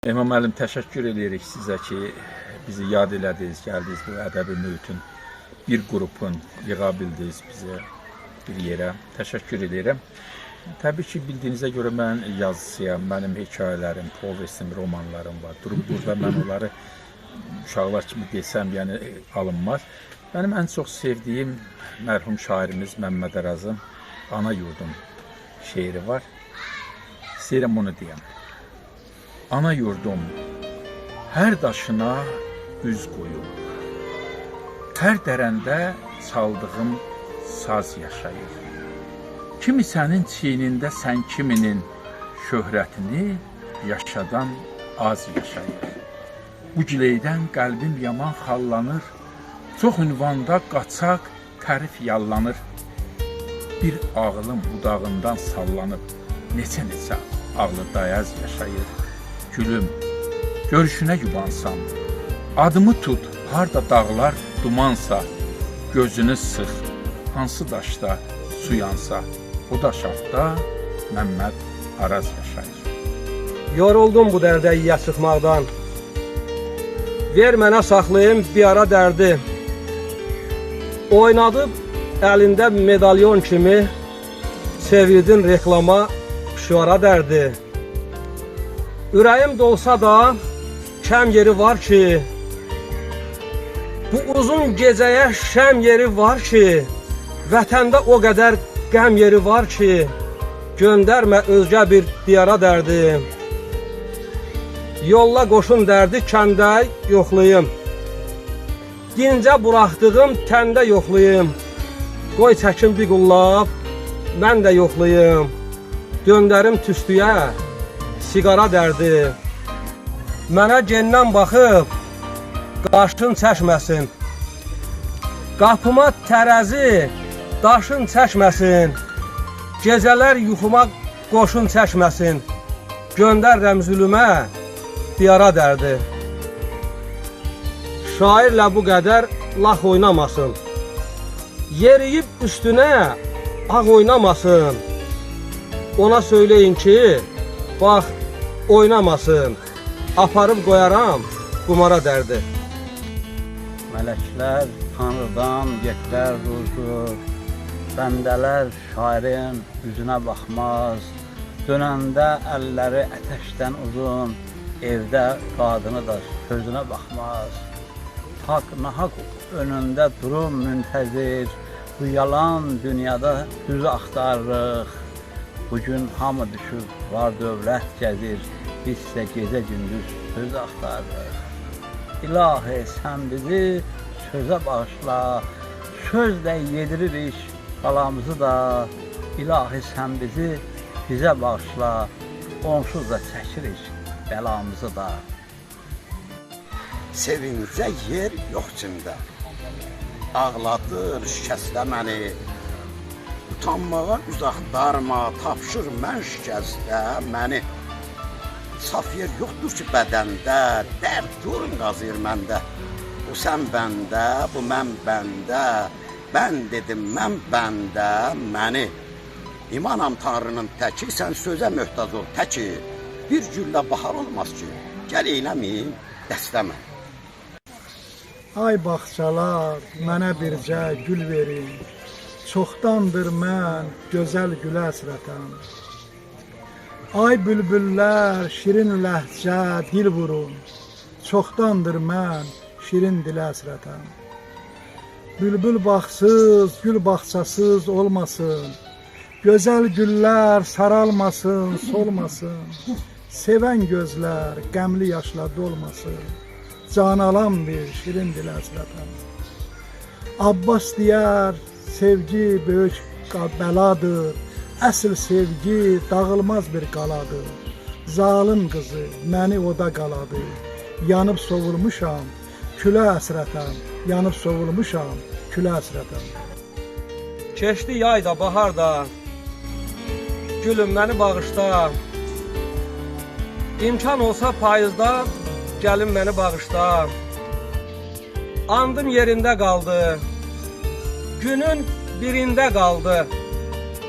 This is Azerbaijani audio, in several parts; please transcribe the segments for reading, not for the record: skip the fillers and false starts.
Rəhman müəllim, təşəkkür edirik sizə ki, bizi yad elədiniz, gəldiniz bu ədəbi mühitin bir qrupun yığa bildiniz bizi bir yerə. Təşəkkür edirəm. Təbii ki, bildiyinizə görə mən yazısıyam, mənim hekayələrim, povestim, romanlarım var. Durub burada mən onları uşaqlar kimi desəm, yəni alınmaz. Mənim ən çox sevdiyim mərhum şairimiz Məmməd Arazın Ana Yurdum şeiri var. İstəyirəm onu deyəm. Ana yurdum, hər daşına üz qoyum, hər dərəndə çaldığım saz yaşayır. Kimi sənin çiynində sən kiminin şöhrətini yaşadan az yaşayır. Bu gileydən qəlbim yaman xallanır, çox ünvanda qaçaq tərif yallanır. Bir ağlım budağından sallanıb, neçə ağlı dayaz yaşayır. Gülüm, görüşünə yubansam, adımı tut, harda dağlar dumansa, gözünü sıx, hansı daşda su yansa, o daşafda Məmməd Araz yaşayır. Yoruldum bu dərdə yiyə çıxmaqdan, ver mənə saxlayım bir ara dərdi. Oynadıb əlində medalyon kimi, çevirdin reklama şüara dərdi. Ürəyim dolsa da kəm yeri var ki, bu uzun gecəyə şəm yeri var ki, vətəndə o qədər qəm yeri var ki, göndərmə özgə bir diyara dərdi. Yolla qoşun dərdi kəndə yoxlayım, dincə buraxdığım təndə yoxlayım. Qoy çəkim bir qullab, mən də yoxlayım, döndərim tüstüyə siqara dərdi. Mənə gendən baxıb qaşın çəkməsin, qapıma tərəzi daşın çəkməsin, gecələr yuxuma qoşun çəkməsin, göndərrəm zülümə diyara dərdi. Şairlə bu qədər lax oynamasın, yeriyib üstünə ağ oynamasın. Ona söyləyin ki, bax oynamasın, aparıb qoyaram qumara dərdi. Mələklər Tanrıdan getlər ruzu, bəndələr şairin üzünə baxmaz. Dönəndə əlləri ətəşdən uzun, evdə qadını da sözünə baxmaz. Haqq nahaq önündə durum müntəzir, bu yalan dünyada düzü axtarırıq. Bugün hamı düşür, var dövlət gəzir, biz isə gecə gündüz söz axtarırıq. İlahi, sən bizi sözə bağışla, sözlə yediririk qalamızı da. İlahi, sən bizi bizə bağışla, onsuz da çəkirik bəlamızı da. Sevincə yer yox içində, ağladır, şikəstə məni. Utanmağa üz axtarma, tapşır mən şikəstə məni. Saf yer yoxdur ki bədəndə, dərd görün qazıyır məndə. Bu sən bəndə, bu mən bəndə, mən dedim mən bəndə məni. İmanam Tanrının təki, sən sözə möhtac ol təki. Bir güllə bahar olmaz ki, gəl eyləməyim dəstəmə. Ay bağçalar, mənə bircə gül verin, çoxdandır mən gözəl gülə əsrətəm. Ay bülbüllər, şirin ləhcə dil vurun, çoxdandır mən şirin dilə əsrətəm. Bülbül baxsız, gül bağçasız olmasın, gözəl güllər saralmasın, solmasın. Sevən gözlər qəmli yaşla dolmasın, can alan bir şirin dilə əsrətəm. Abbas deyər, sevgi böyük bəladır, əsl sevgi dağılmaz bir qaladır. Zalim qızı məni oda qaladı, yanıb sovulmuşam, külə əsrətəm, yanıb sovulmuşam, külə əsrətəm. Keçdi yay da, bahar da, gülüm məni bağışla. İmkan olsa payızda, gəlin məni bağışla. Andım yerində qaldı, günün birində qaldı.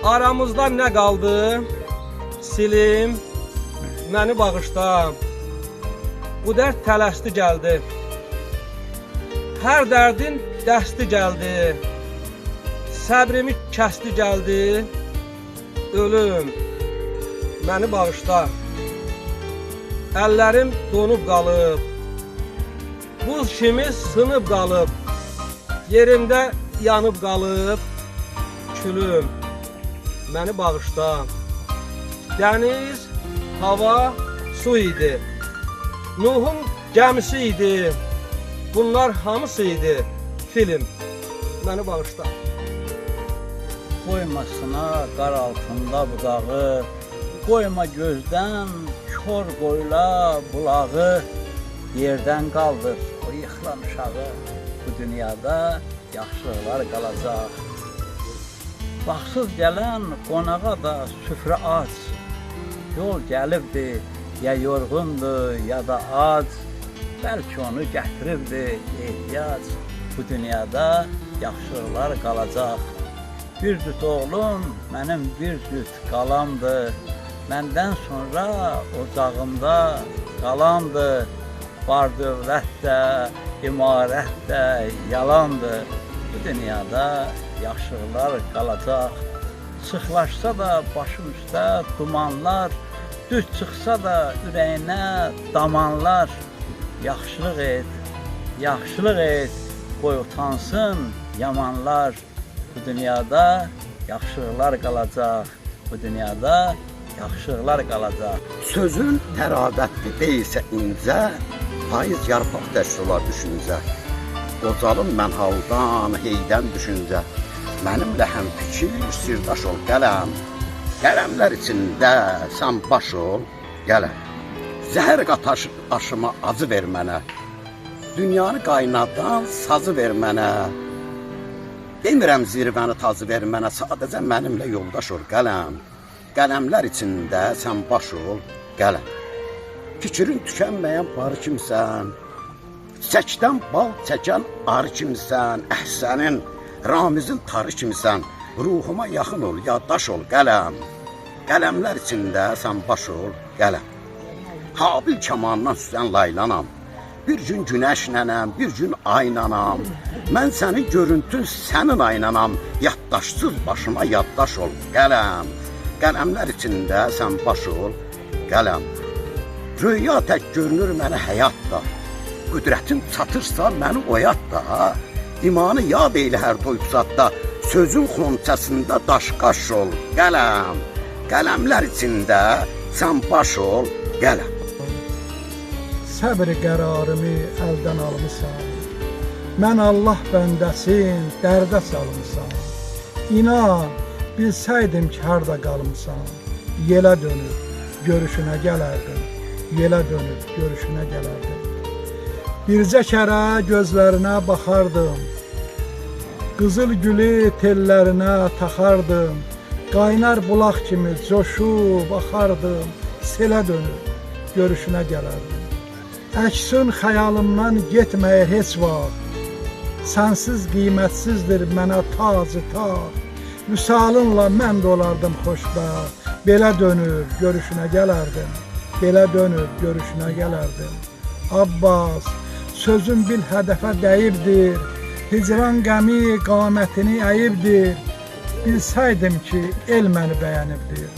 Aramızda nə qaldı? Silim, məni bağışla. bu dərd tələsdi gəldi. Hər dərdin dəsti gəldi. Səbrimi kəsdi gəldi. Ölüm, məni bağışla. Əllərim donub qalıb. Buz kimi sınıb qalıb. Yerimdə yanıb qalıb. Külüm, məni bağışla. Dəniz, hava, su idi. Nuhun gəmisi idi. Bunlar hamısı idi. Film, məni bağışla. Qoymasına qar altında budağı, qoyma gözdən kör qoyla bulağı, yerdən qaldır o yıxılan uşağı, bu dünyada yaxşılıqlar qalacaq. Baxsız gələn qonağa da süfrə aç, yol gəlibdi, ya yorğundur, ya da ac, bəlkə onu gətiribdi ehtiyac, bu dünyada yaxşılıqlar qalacaq. Bir cüt oğlum mənim bir cüt qalamdır, məndən sonra ocağımda qalandır, var dövlət də, imarət də yalandır, bu dünyada yaxşılıqlar qalacaq. Sıxlaşsa da başım üstə dumanlar, düz çıxsa da ürəyinə damanlar, yaxşılıq et, qoy utansın yamanlar. Bu dünyada yaxşılıqlar qalacaq, bu dünyada yaxşılıqlar qalacaq. Sözün tərabətli deyilsə incə, payız yarpaq təşkilat düşüncə. Qocalım mən haldan, heydən düşüncə. Mənimlə həm fikir, sirdaş ol qələm. Qələmlər içində sən baş ol, qələm. Zəhər qataş aşıma acı ver mənə. Dünyanı qaynadan sazı ver mənə. Demirəm zirvəni tazı ver mənə, sadəcə mənimlə yoldaş ol qələm. Qələmlər içində sən baş ol, qələm. Fikrin tükənməyən barı kimsən, çiçəkdən bal çəkən arı kimsən, əhsənin, Ramizin tarı kimsən, ruhuma yaxın ol, yaddaş ol qələm. Qələmlər içində sən baş ol, qələm. Habil kamandan süzən laylanam. Bir gün günəşlənəm, bir gün aynanam. Mən sənin görüntün sənin aynanam. Yaddaşsız başıma yaddaş ol, qələm. Qələmlər içində sən baş ol, qələm. Rüya tək görünür mənə həyat da. Qüdrətin çatırsa məni oyat da. İmanı yad eylə hər toyuqsatda. Sözün xonçasında daşqaş ol, qələm. Qələmlər içində sən baş ol, qələm. Səbr qərarımı əldən almısan. Mən Allah bəndəsin, dərdə salmısan. İnan, bilsəydim ki, harda qalmısan. Yelə dönüb, görüşünə gələrdim. Yelə dönüb, görüşünə gələrdim. Bircə kərə gözlərinə baxardım. Qızıl gülü tellərinə taxardım. Qaynar bulaq kimi coşub axardım. Selə dönüb, görüşünə gələrdim. Əksun xəyalımdan getməyə heç vaxt. Sənsiz qiymətsizdir mənə tacı taq. Vüsalınla mən də olardım xoşbəxt. Belə dönüb görüşünə gələrdim. Belə dönüb görüşünə gələrdim. Abbas, sözün bil hədəfə dəyibdir. Hicran qəmi qamətini əyibdir. Bilsəydim ki, el məni bəyənibdir.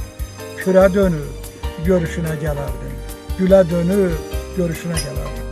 Kürə dönüb görüşünə gələrdim. Gülə dönüb görüşünə gələrdim.